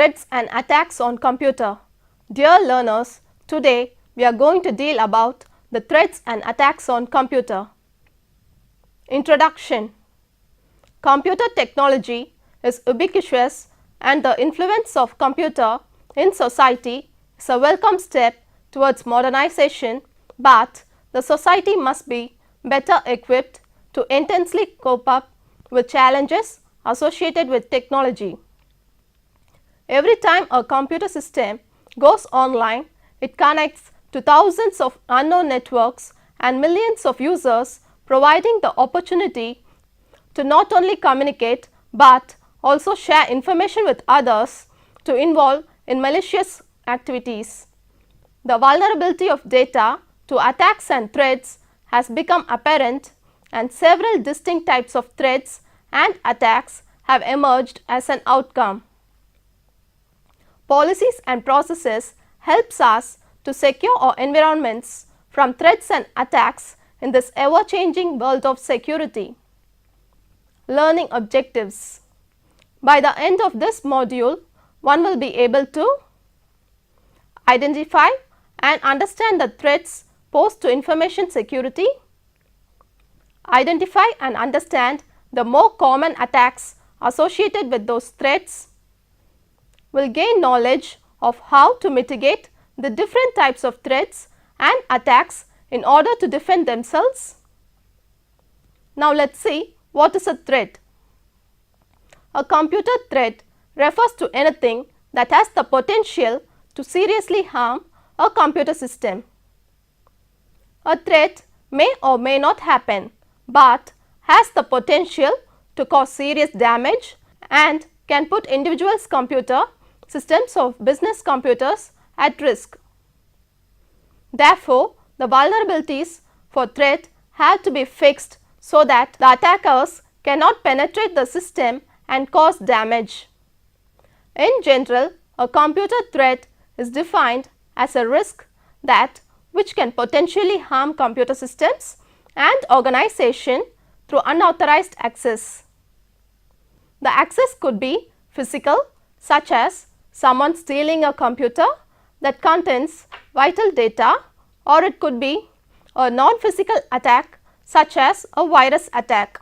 threats and attacks on computer. Dear learners, today we are going to deal about the threats and attacks on computer. Introduction. Computer technology is ubiquitous and the influence of computer in society is a welcome step towards modernization, but the society must be better equipped to intensely cope up with challenges associated with technology. Every time a computer system goes online, it connects to thousands of unknown networks and millions of users, providing the opportunity to not only communicate but also share information with others to involve in malicious activities. The vulnerability of data to attacks and threats has become apparent, and several distinct types of threats and attacks have emerged as an outcome. Policies and processes helps us to secure our environments from threats and attacks in this ever-changing world of security. Learning objectives. By the end of this module, one will be able to identify and understand the threats posed to information security, identify and understand the more common attacks associated with those threats, will gain knowledge of how to mitigate the different types of threats and attacks in order to defend themselves. Now let us see what is a threat. A computer threat refers to anything that has the potential to seriously harm a computer system. A threat may or may not happen, but has the potential to cause serious damage and can put individuals' computer systems of business computers at risk. Therefore, the vulnerabilities for threat have to be fixed so that the attackers cannot penetrate the system and cause damage. In general, a computer threat is defined as a risk which can potentially harm computer systems and organization through unauthorized access. The access could be physical, such as someone stealing a computer that contains vital data, or it could be a non-physical attack such as a virus attack.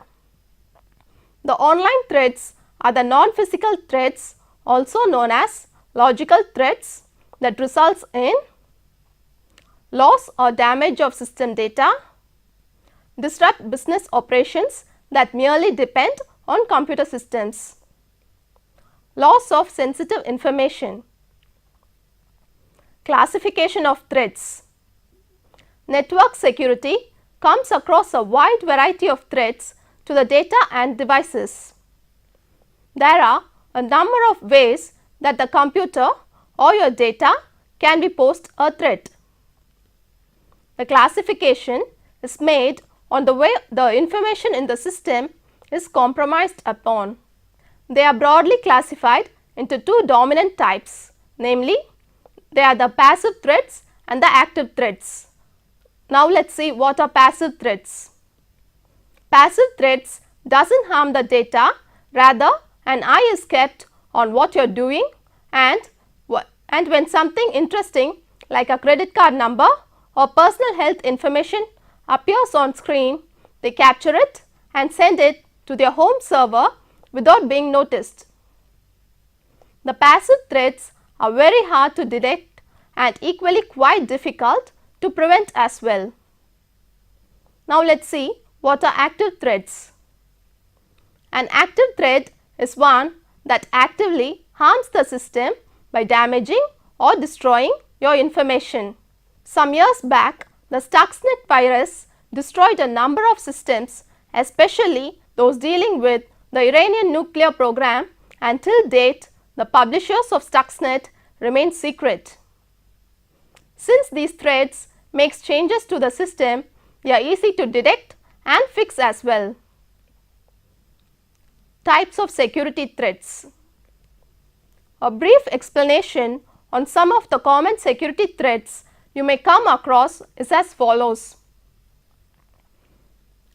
The online threats are the non-physical threats, also known as logical threats, that results in loss or damage of system data, disrupt business operations that merely depend on computer systems, loss of sensitive information, classification of threats. Network security comes across a wide variety of threats to the data and devices. There are a number of ways that the computer or your data can be posed a threat. The classification is made on the way the information in the system is compromised upon. They are broadly classified into two dominant types, namely they are the passive threats and the active threats. Now let us see what are passive threats. Passive threats doesn't harm the data, rather an eye is kept on what you are doing, and when something interesting like a credit card number or personal health information appears on screen, they capture it and send it to their home server without being noticed. The passive threats are very hard to detect and equally quite difficult to prevent as well. Now let us see what are active threats. An active threat is one that actively harms the system by damaging or destroying your information. Some years back, the Stuxnet virus destroyed a number of systems, especially those dealing with the Iranian nuclear program, and till date the publishers of Stuxnet remain secret. Since these threats makes changes to the system, they are easy to detect and fix as well. Types of security threats. A brief explanation on some of the common security threats you may come across is as follows.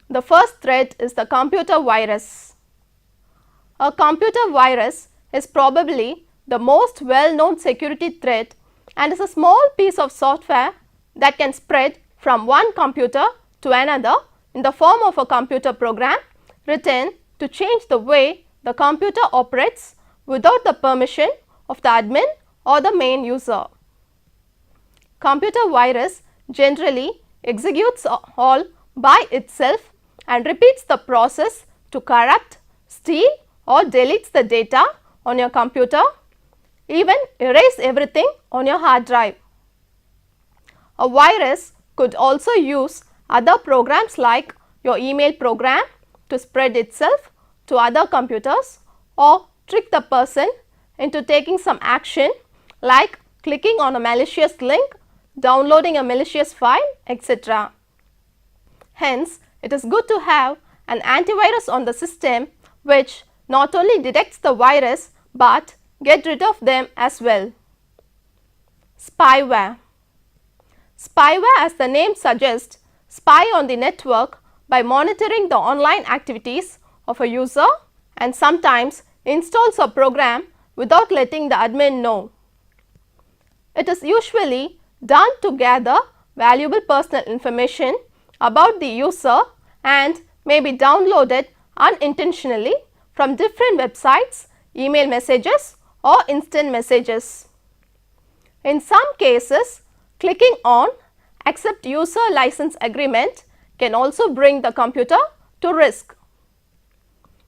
The first threat is the computer virus. A computer virus is probably the most well-known security threat and is a small piece of software that can spread from one computer to another in the form of a computer program written to change the way the computer operates without the permission of the admin or the main user. Computer virus generally executes all by itself and repeats the process to corrupt, steal or deletes the data on your computer, even erase everything on your hard drive. A virus could also use other programs like your email program to spread itself to other computers or trick the person into taking some action like clicking on a malicious link, downloading a malicious file, etc. Hence, it is good to have an antivirus on the system which not only detects the virus but get rid of them as well. Spyware. Spyware, as the name suggests, spy on the network by monitoring the online activities of a user and sometimes installs a program without letting the admin know. It is usually done to gather valuable personal information about the user and may be downloaded unintentionally from different websites, email messages or instant messages. In some cases, clicking on Accept User License Agreement can also bring the computer to risk.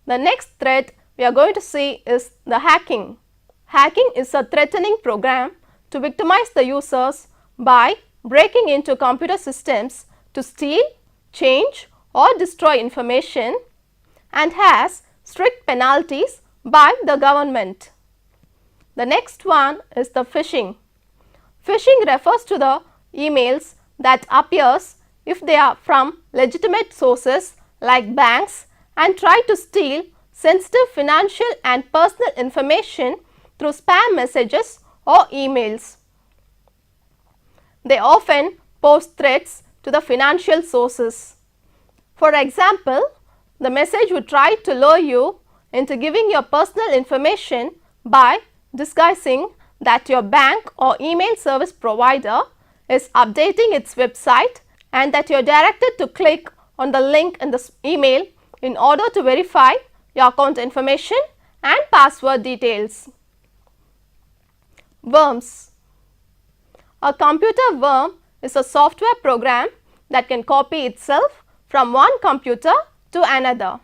The next threat we are going to see is the hacking. Hacking is a threatening program to victimize the users by breaking into computer systems to steal, change or destroy information and has strict penalties by the government. The next one is the phishing. Phishing refers to the emails that appears if they are from legitimate sources like banks and try to steal sensitive financial and personal information through spam messages or emails. They often pose threats to the financial sources. For example, the message would try to lure you into giving your personal information by disguising that your bank or email service provider is updating its website and that you are directed to click on the link in the email in order to verify your account information and password details. Worms. A computer worm is a software program that can copy itself from one computer to another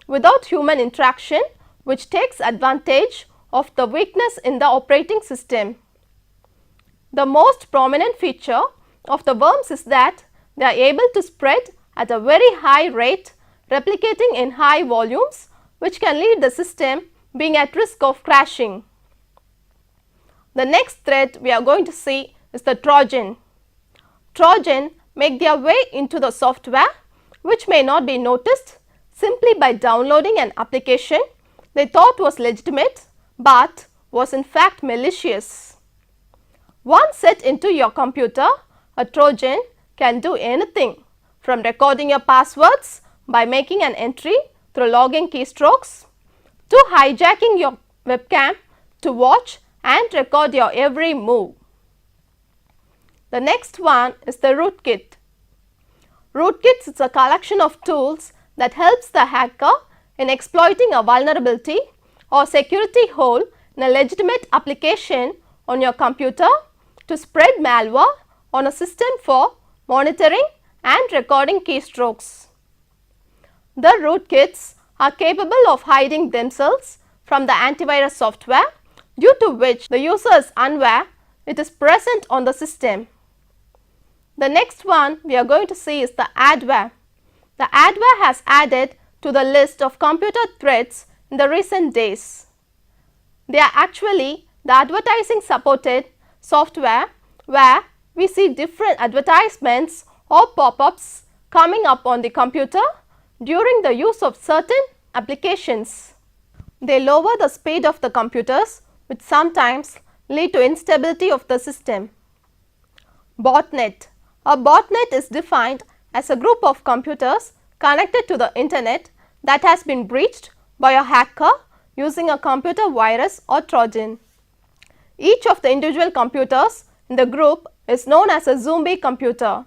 without human interaction, which takes advantage of the weakness in the operating system. The most prominent feature of the worms is that they are able to spread at a very high rate, replicating in high volumes, which can lead the system being at risk of crashing. The next threat we are going to see is the Trojan. Trojan make their way into the software which may not be noticed simply by downloading an application they thought was legitimate but was in fact malicious. Once set into your computer, a Trojan can do anything from recording your passwords by making an entry through login keystrokes to hijacking your webcam to watch and record your every move. The next one is the rootkit. Rootkit is a collection of tools that helps the hacker in exploiting a vulnerability or security hole in a legitimate application on your computer to spread malware on a system for monitoring and recording keystrokes. The rootkits are capable of hiding themselves from the antivirus software, due to which the user is unaware it is present on the system. The next one we are going to see is the adware. The adware has added to the list of computer threats in the recent days. They are actually the advertising supported software where we see different advertisements or pop-ups coming up on the computer during the use of certain applications. They lower the speed of the computers, which sometimes lead to instability of the system. Botnet. A botnet is defined as a group of computers connected to the internet that has been breached by a hacker using a computer virus or Trojan. Each of the individual computers in the group is known as a zombie computer.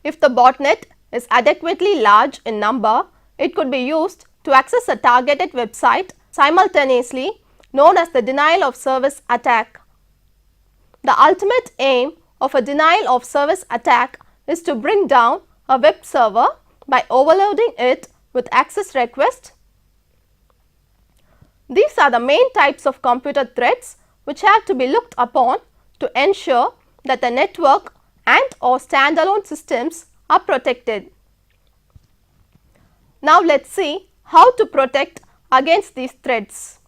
If the botnet is adequately large in number, it could be used to access a targeted website simultaneously, known as the denial of service attack. The ultimate aim of a denial of service attack is to bring down a web server by overloading it with access requests. These are the main types of computer threats which have to be looked upon to ensure that the network and or standalone systems are protected. Now let us see how to protect against these threats.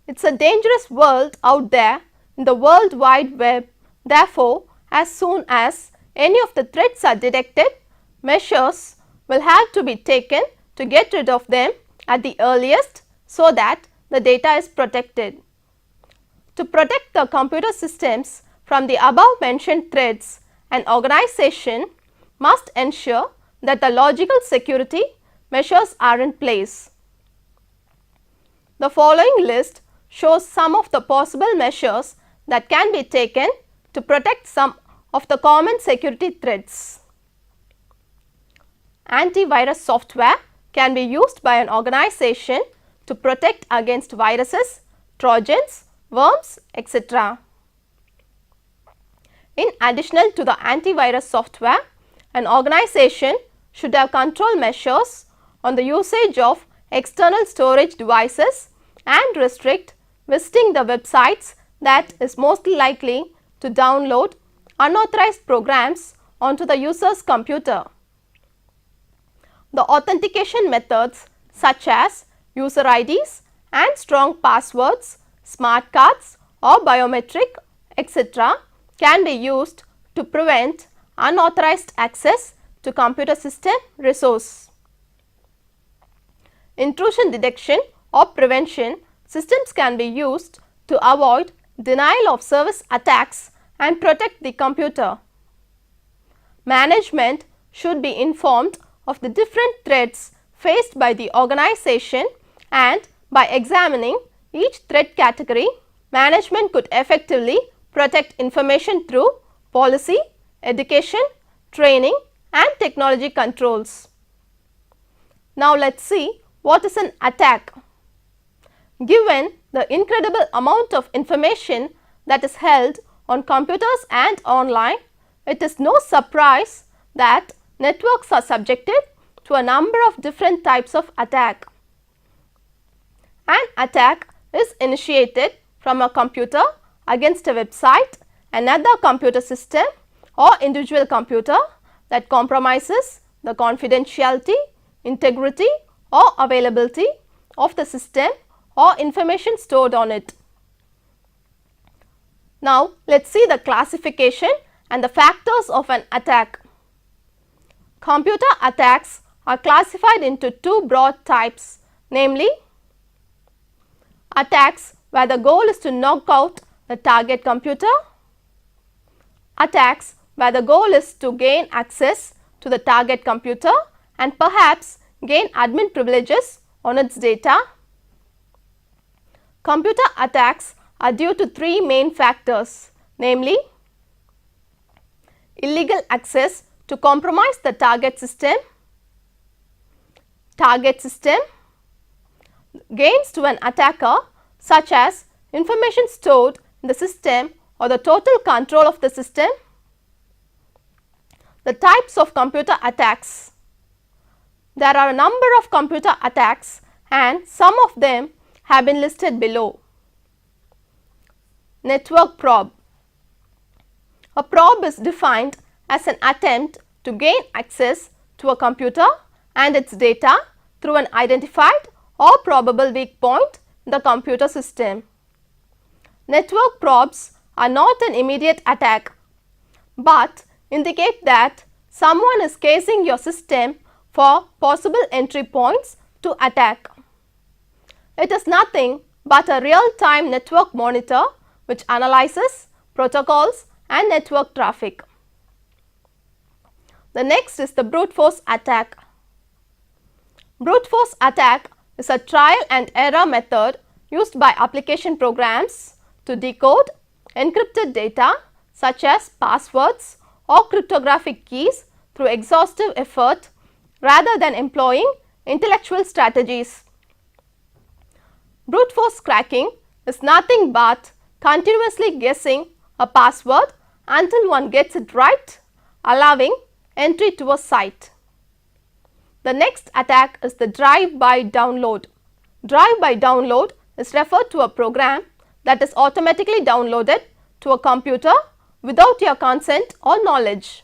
It is a dangerous world out there in the World Wide Web. Therefore, as soon as any of the threats are detected, measures will have to be taken to get rid of them at the earliest so that the data is protected. To protect the computer systems from the above mentioned threats, an organization must ensure that the logical security measures are in place. The following list shows some of the possible measures that can be taken to protect some of the common security threats. Antivirus software can be used by an organization to protect against viruses, trojans, worms, etc. In addition to the antivirus software, an organization should have control measures on the usage of external storage devices and restrict visiting the websites that is most likely to download unauthorized programs onto the user's computer. The authentication methods such as user IDs and strong passwords, smart cards or biometric, etc. can be used to prevent unauthorized access to computer system resource. Intrusion detection or prevention systems can be used to avoid denial of service attacks and protect the computer. Management should be informed of the different threats faced by the organization, and by examining each threat category, management could effectively protect information through policy, education, training and technology controls. Now let us see what is an attack. Given the incredible amount of information that is held on computers and online, it is no surprise that networks are subjected to a number of different types of attack. An attack is initiated from a computer against a website, another computer system or individual computer that compromises the confidentiality, integrity or availability of the system or information stored on it. Now let us see the classification and the factors of an attack. Computer attacks are classified into two broad types, namely attacks where the goal is to knock out the target computer, attacks where the goal is to gain access to the target computer and perhaps gain admin privileges on its data. Computer attacks are due to three main factors, namely illegal access to compromise the target system, gains to an attacker such as information stored in the system or the total control of the system. The types of computer attacks. There are a number of computer attacks and some of them have been listed below. Network probe. A probe is defined as an attempt to gain access to a computer and its data through an identified or probable weak point in the computer system. Network probes are not an immediate attack, but indicate that someone is casing your system for possible entry points to attack. It is nothing but a real-time network monitor which analyzes protocols and network traffic. The next is the brute force attack. Brute force attack is a trial and error method used by application programs to decode, encrypted data such as passwords or cryptographic keys through exhaustive effort rather than employing intellectual strategies. Brute force cracking is nothing but continuously guessing a password until one gets it right, allowing entry to a site. The next attack is the drive-by download. Drive-by download is referred to a program that is automatically downloaded to a computer without your consent or knowledge.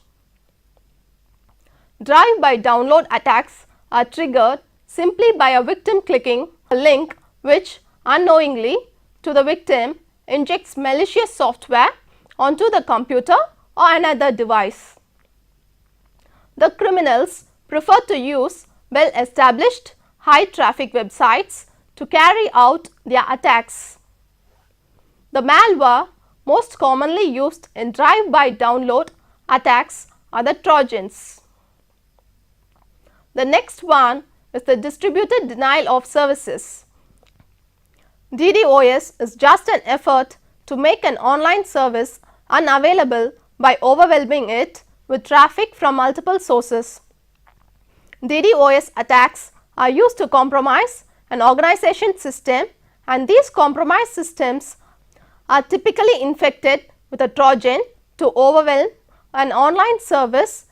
Drive-by download attacks are triggered simply by a victim clicking a link which unknowingly to the victim injects malicious software onto the computer or another device. The criminals prefer to use well-established high-traffic websites to carry out their attacks. The malware most commonly used in drive-by download attacks are the Trojans. The next one is the distributed denial of services. DDoS is just an effort to make an online service unavailable by overwhelming it with traffic from multiple sources. DDoS attacks are used to compromise an organization system, and these compromised systems are typically infected with a Trojan to overwhelm an online service,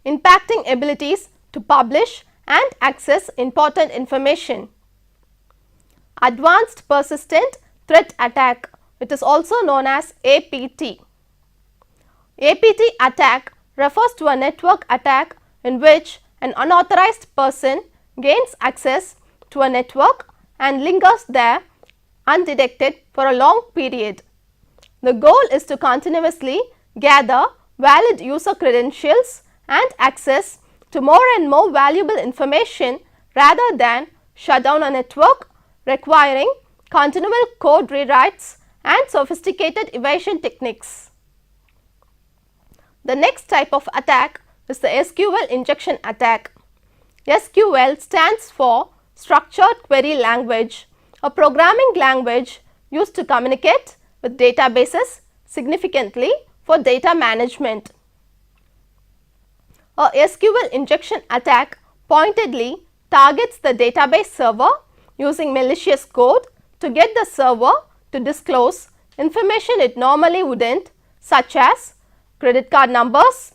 impacting abilities to publish and access important information. Advanced Persistent Threat Attack, it is also known as APT. APT attack refers to a network attack in which an unauthorized person gains access to a network and lingers there undetected for a long period. The goal is to continuously gather valid user credentials and access to more and more valuable information rather than shut down a network, requiring continual code rewrites and sophisticated evasion techniques. The next type of attack is the SQL injection attack. SQL stands for Structured Query Language, a programming language used to communicate with databases, significantly for data management. A SQL injection attack pointedly targets the database server using malicious code to get the server to disclose information it normally wouldn't, such as credit card numbers,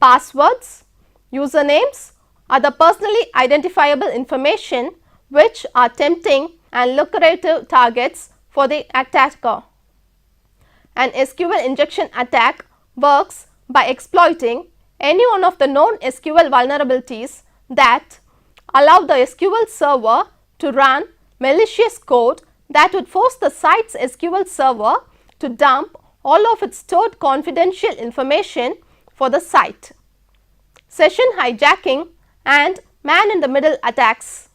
passwords, usernames, other personally identifiable information which are tempting and lucrative targets for the attacker. An SQL injection attack works by exploiting any one of the known SQL vulnerabilities that allow the SQL server to run malicious code that would force the site's SQL server to dump all of its stored confidential information for the site. Session hijacking and man-in-the-middle attacks.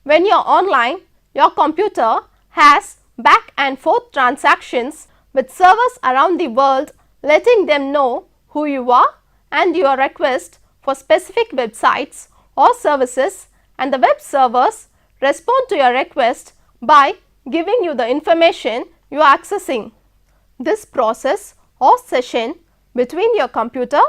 When you are online, your computer has back and forth transactions with servers around the world, letting them know who you are and your request for specific websites or services, and the web servers respond to your request by giving you the information you are accessing. This process or session between your computer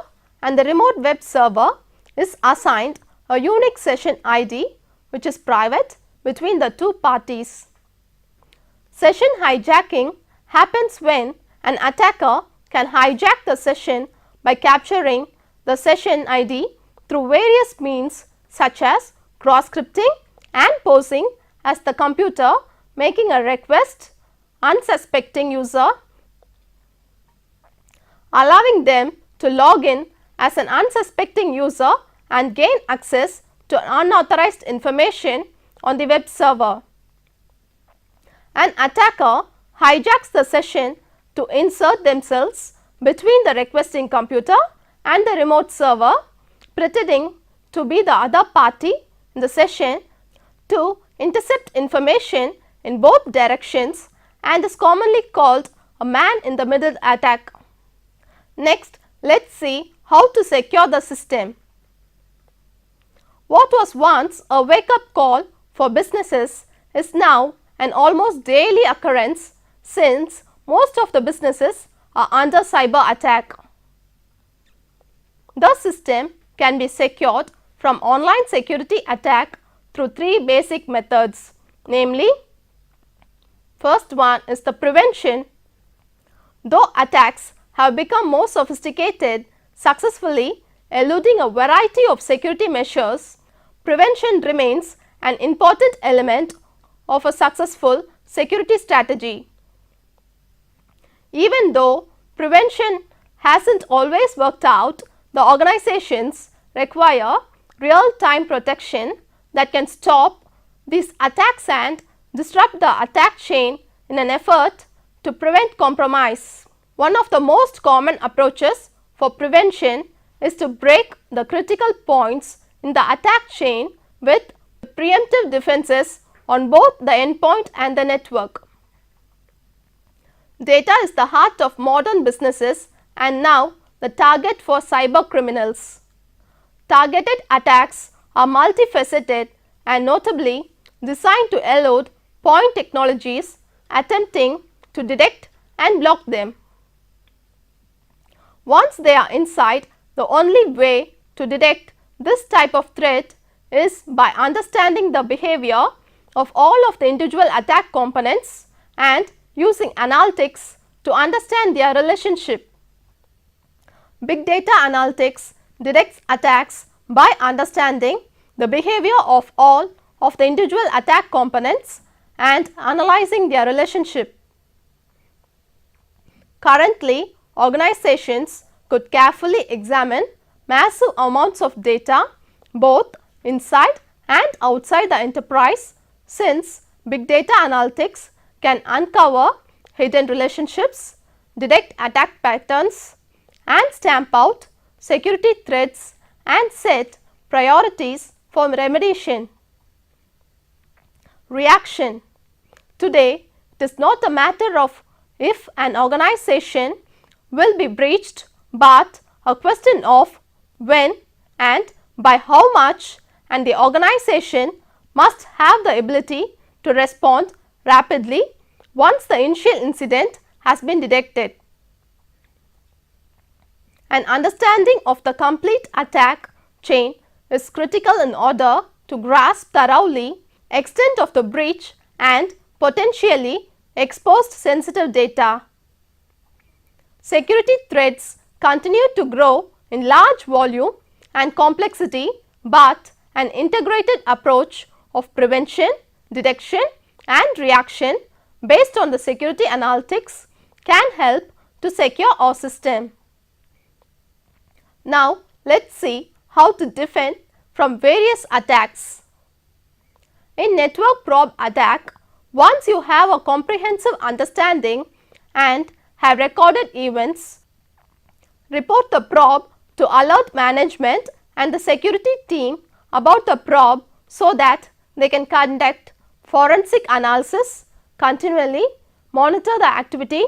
and the remote web server is assigned a unique session ID which is private between the two parties. Session hijacking happens when an attacker can hijack the session by capturing the session ID through various means such as cross-scripting and posing as the computer making a request unsuspecting user, allowing them to log in as an unsuspecting user and gain access to unauthorized information on the web server. An attacker hijacks the session to insert themselves between the requesting computer and the remote server, pretending to be the other party in the session to intercept information in both directions, and is commonly called a man-in-the-middle attack. Next, let's see how to secure the system. What was once a wake-up call for businesses is now an almost daily occurrence since most of the businesses are under cyber attack. The system can be secured from online security attack through three basic methods, namely, first one is the prevention. Though attacks have become more sophisticated, successfully eluding a variety of security measures, prevention remains an important element of a successful security strategy. Even though prevention hasn't always worked out, the organizations require real-time protection that can stop these attacks and disrupt the attack chain in an effort to prevent compromise. One of the most common approaches for prevention is to break the critical points in the attack chain with preemptive defenses on both the endpoint and the network. Data is the heart of modern businesses and now the target for cyber criminals. Targeted attacks are multifaceted and notably designed to elude point technologies attempting to detect and block them. Once they are inside, the only way to detect this type of threat is by understanding the behavior of all of the individual attack components and using analytics to understand their relationship. Big data analytics detects attacks by understanding the behavior of all of the individual attack components and analyzing their relationship. Currently, organizations could carefully examine massive amounts of data both inside and outside the enterprise, since big data analytics can uncover hidden relationships, detect attack patterns and stamp out security threats and set priorities for remediation. Reaction. Today, it is not a matter of if an organization will be breached, but a question of when and by how much, and the organization must have the ability to respond rapidly once the initial incident has been detected. An understanding of the complete attack chain is critical in order to grasp thoroughly extent of the breach and potentially exposed sensitive data. Security threats continue to grow in large volume and complexity, but an integrated approach of prevention, detection and reaction based on the security analytics can help to secure our system. Now, let us see how to defend from various attacks. In network probe attack, once you have a comprehensive understanding and have recorded events, report the probe to alert management and the security team about the probe so that they can conduct forensic analysis, continually monitor the activity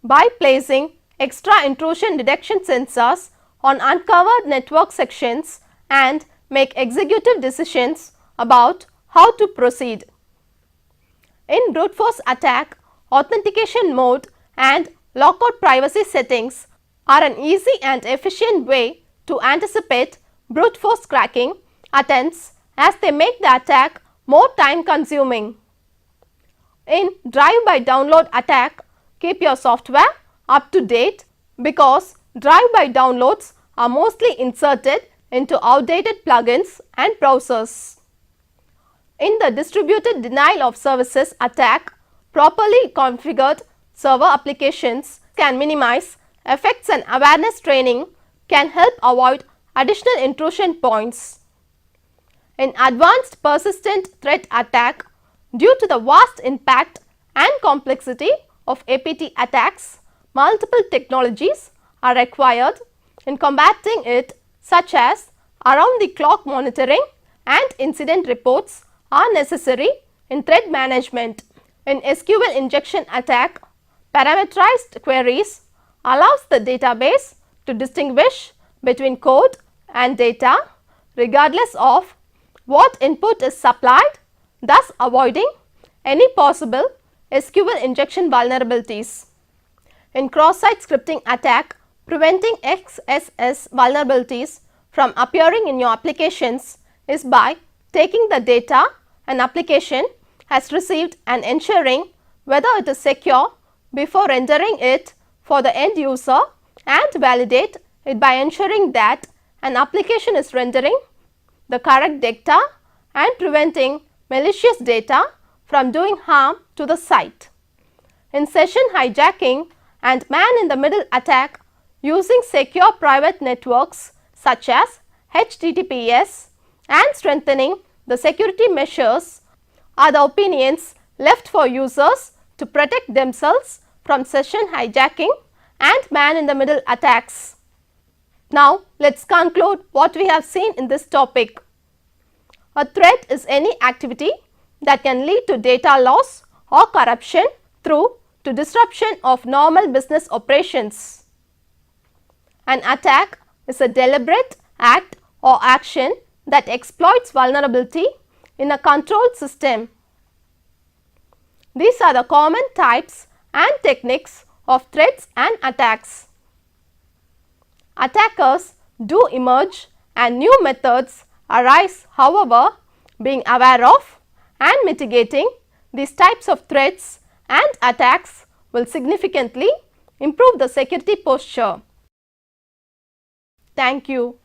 by placing extra intrusion detection sensors on uncovered network sections and make executive decisions about how to proceed. In brute force attack, authentication mode and lockout privacy settings are an easy and efficient way to anticipate brute force cracking attempts as they make the attack more time consuming. In drive-by download attack, keep your software up to date because drive-by downloads are mostly inserted into outdated plugins and browsers. In the distributed denial of services attack, properly configured server applications can minimize effects and awareness training can help avoid additional intrusion points. In advanced persistent threat attack, due to the vast impact and complexity of APT attacks, multiple technologies are required in combating it, such as around the clock monitoring and incident reports are necessary in threat management. In SQL injection attack, parameterized queries allows the database to distinguish between code and data regardless of what input is supplied, thus avoiding any possible SQL injection vulnerabilities. In cross-site scripting attack, preventing XSS vulnerabilities from appearing in your applications is by taking the data an application has received and ensuring whether it is secure before rendering it for the end user, and validate it by ensuring that an application is rendering the correct data and preventing malicious data from doing harm to the site. In session hijacking and man-in-the-middle attack, using secure private networks such as HTTPS and strengthening the security measures are the opinions left for users to protect themselves from session hijacking and man-in-the-middle attacks. Now, let us conclude what we have seen in this topic. A threat is any activity that can lead to data loss or corruption through to disruption of normal business operations. An attack is a deliberate act or action that exploits vulnerability in a controlled system. These are the common types and techniques of threats and attacks. Attackers do emerge and new methods arise, however, being aware of and mitigating these types of threats and attacks will significantly improve the security posture. Thank you.